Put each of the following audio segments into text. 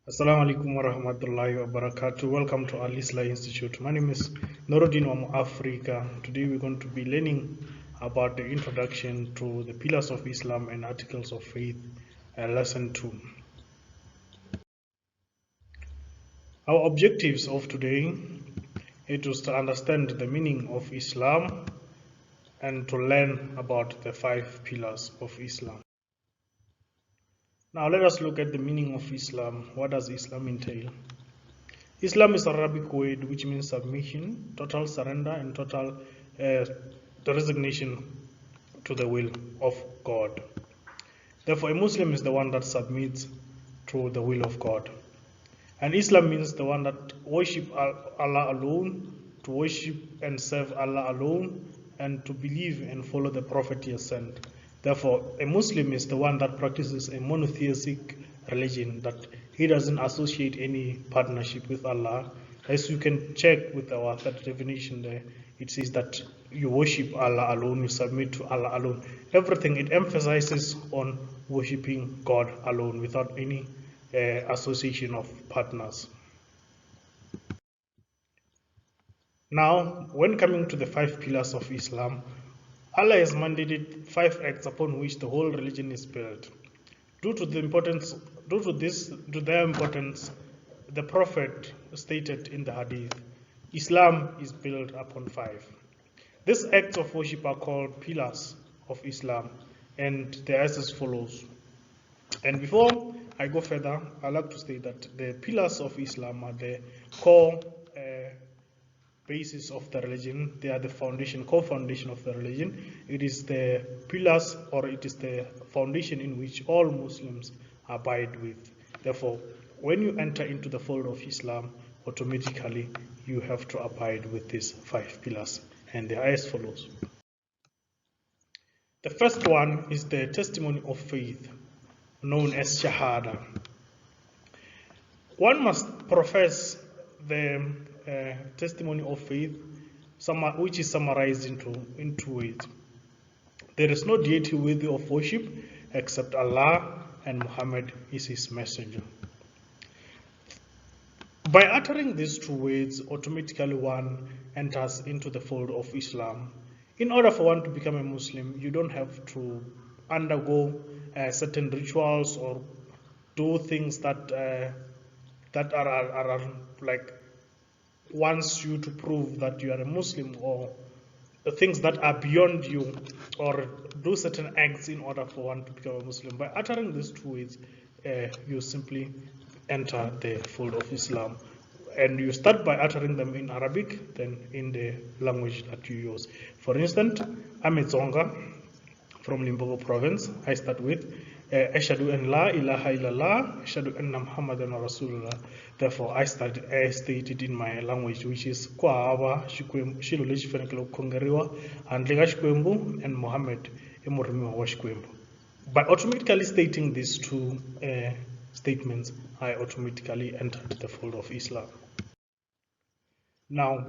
Assalamu alaikum wa rahmatullahi wa barakatuh. Welcome to AL-ISLAH Institute. My name is Norodin Wamu Africa. Today we're going to be learning about the introduction to the pillars of Islam and articles of faith, lesson 2. Our objectives of today is to understand the meaning of Islam and to learn about the 5 pillars of Islam. Now let us look at the meaning of Islam. What does Islam entail? Islam is an Arabic word which means submission, total surrender, and total resignation to the will of God. Therefore, a Muslim is the one that submits to the will of God. And Islam means the one that worship Allah alone, to worship and serve Allah alone, and to believe and follow the Prophet he has sent. Therefore, a Muslim is the one that practices a monotheistic religion, that he doesn't associate any partnership with Allah. As you can check with our third definition there, it says that you worship Allah alone, you submit to Allah alone. Everything, it emphasizes on worshiping God alone without any association of partners. Now, when coming to the 5 pillars of Islam, Allah has mandated 5 acts upon which the whole religion is built. Due to their importance, the Prophet stated in the Hadith, Islam is built upon 5. These acts of worship are called pillars of Islam, and they are as follows. And before I go further, I'd like to state that the pillars of Islam are the core basis of the religion. They are the foundation, core foundation of the religion. It is the pillars, or it is the foundation in which all Muslims abide with. Therefore, when you enter into the fold of Islam, automatically you have to abide with these 5 pillars, and they are as follows. The first one is the testimony of faith, known as Shahada. One must profess the testimony of faith, which is summarized in 2 ways. There is no deity worthy of worship except Allah, and Muhammad is his messenger. By uttering these 2 words, automatically one enters into the fold of Islam. In order for one to become a Muslim, you don't have to undergo certain rituals or do things that are like wants you to prove that you are a Muslim, or things that are beyond you, or do certain acts in order for one to become a Muslim. By uttering these 2 words, you simply enter the fold of Islam. And you start by uttering them in Arabic, then in the language that you use. For instance, I'm a Tsonga from Limpopo province. I start with Ashhadu an la ilaha illallah, Ashhadu anna Muhammadan Rasulullah. Therefore, I stated in my language, which is Kwaaba Shilo lechi fanekele kongeriwa handle ka Xikwembu, and Muhammad e murimi wa Xikwembu. By automatically stating these 2 statements, I automatically entered the fold of Islam. Now,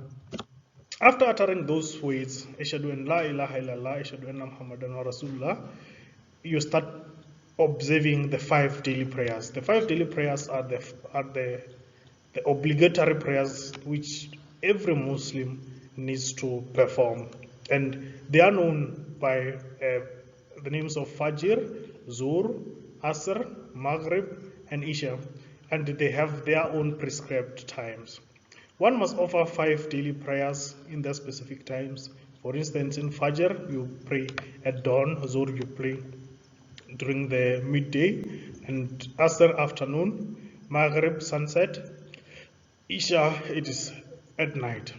after uttering those words, Ashhadu an la ilaha illallah, Ashhadu anna Muhammadan Rasulullah, you start observing the 5 daily prayers. The 5 daily prayers are the obligatory prayers which every Muslim needs to perform, and they are known by the names of Fajr, Zuhr, Asr, Maghrib, and Isha, and they have their own prescribed times. One must offer 5 daily prayers in their specific times. For instance, in Fajr, you pray at dawn, Zuhr you pray during the midday, and Asr afternoon, Maghrib sunset, Isha it is at night.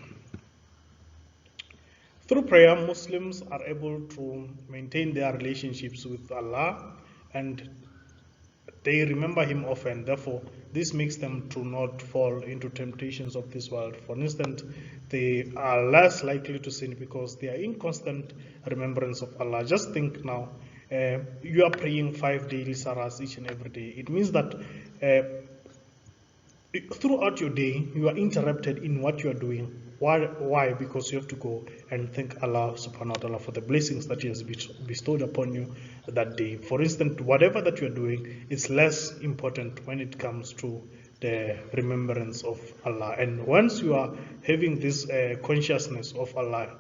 Through prayer, Muslims are able to maintain their relationships with Allah, and they remember Him often. Therefore, this makes them to not fall into temptations of this world. For instance, they are less likely to sin because they are in constant remembrance of Allah. Just think now, you are praying 5 daily saras each and every day. It means that throughout your day, you are interrupted in what you are doing. Why? Because you have to go and thank Allah subhanahu wa ta'ala for the blessings that He has bestowed upon you that day. For instance, whatever that you are doing is less important when it comes to the remembrance of Allah. And once you are having this consciousness of Allah,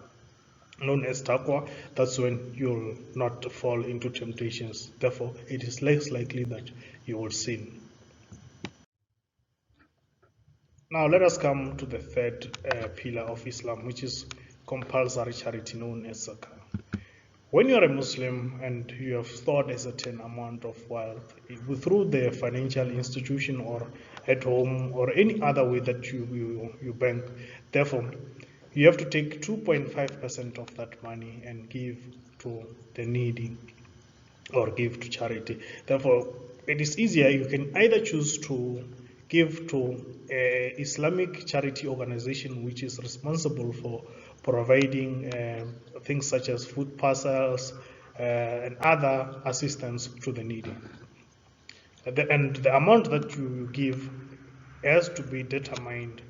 known as taqwa, that's when you'll not fall into temptations. Therefore, it is less likely that you will sin. Now, let us come to the third pillar of Islam, which is compulsory charity, known as zakah. When you are a Muslim and you have stored a certain amount of wealth through the financial institution or at home or any other way that you bank, therefore, you have to take 2.5% of that money and give to the needy or give to charity. Therefore, it is easier. You can either choose to give to an Islamic charity organization which is responsible for providing things such as food parcels and other assistance to the needy. And the amount that you give has to be determined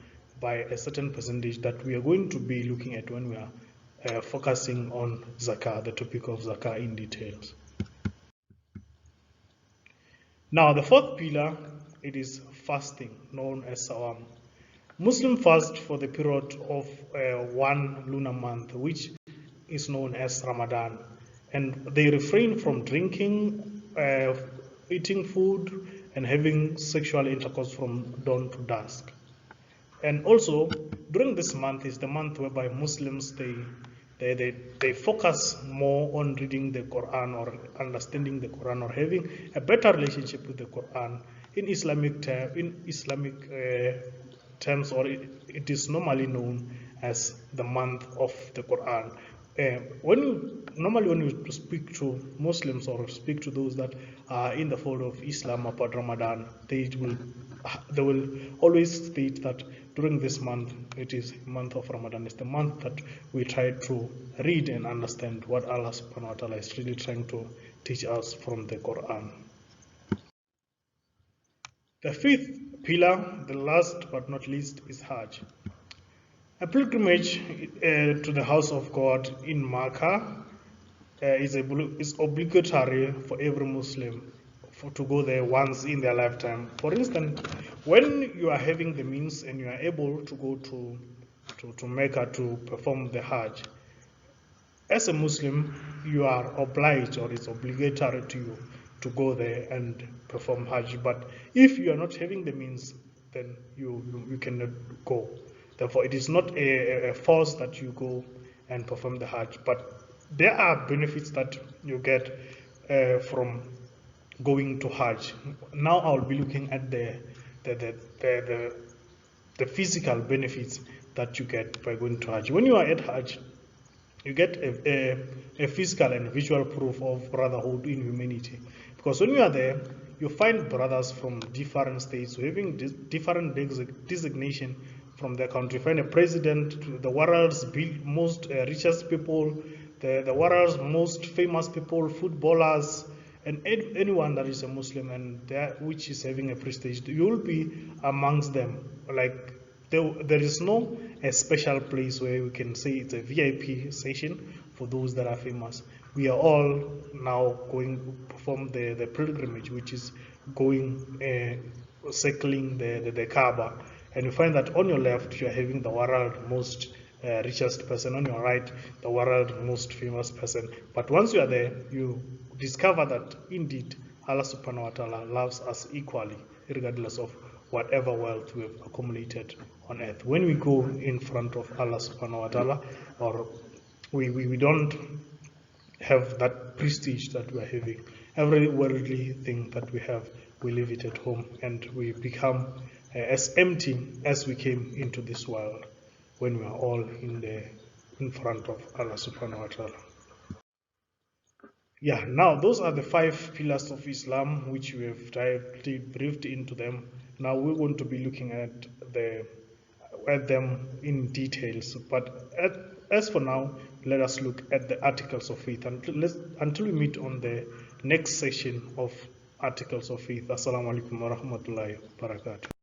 by a certain percentage that we are going to be looking at when we are focusing on zakah, the topic of zakah in details. Now, the fourth pillar, it is fasting, known as sawam. Muslim fast for the period of one lunar month, which is known as Ramadan, and they refrain from drinking, eating food, and having sexual intercourse from dawn to dusk. And also, during this month is the month whereby Muslims they focus more on reading the Quran or understanding the Quran or having a better relationship with the Quran. In Islamic terms, or it is normally known as the month of the Quran. Normally when you speak to Muslims or speak to those that are in the fold of Islam about Ramadan, they will always state that during this month, it is month of Ramadan, it's the month that we try to read and understand what Allah subhanahu wa ta'ala is really trying to teach us from the Quran. The fifth pillar, the last but not least, is Hajj. A pilgrimage to the house of God in Makkah is obligatory for every Muslim to go there once in their lifetime. For instance, when you are having the means and you are able to go to Mecca to perform the Hajj, as a Muslim, you are obliged, or it's obligatory to you to go there and perform Hajj. But if you are not having the means, then you cannot go. Therefore, it is not a force that you go and perform the Hajj. But there are benefits that you get from going to Hajj. Now I'll be looking at the physical benefits that you get by going to Hajj. When you are at Hajj, you get a physical and visual proof of brotherhood in humanity. Because when you are there, you find brothers from different states having different designation from their country. You find a president, the world's most richest people, the world's most famous people, footballers, and anyone that is a Muslim and which is having a prestige, you will be amongst them. Like there is no a special place where we can say it's a VIP session for those that are famous. We are all now going to perform the pilgrimage, which is going circling the Kaaba, and you find that on your left you are having the world most richest person, on your right the world most famous person. But once you are there, you discover that indeed Allah subhanahu wa ta'ala loves us equally, regardless of whatever wealth we have accumulated on earth. When we go in front of Allah subhanahu wa ta'ala, or we don't have that prestige that we are having. Every worldly thing that we have, we leave it at home, and we become as empty as we came into this world when we are all in front of Allah subhanahu wa ta'ala. Yeah, now those are the 5 pillars of Islam which we have briefed into them. Now we're going to be looking at them in details, but as for now, let us look at the articles of faith until we meet on the next session of articles of faith. Assalamu alaikum wa rahmatullahi wa barakatuh.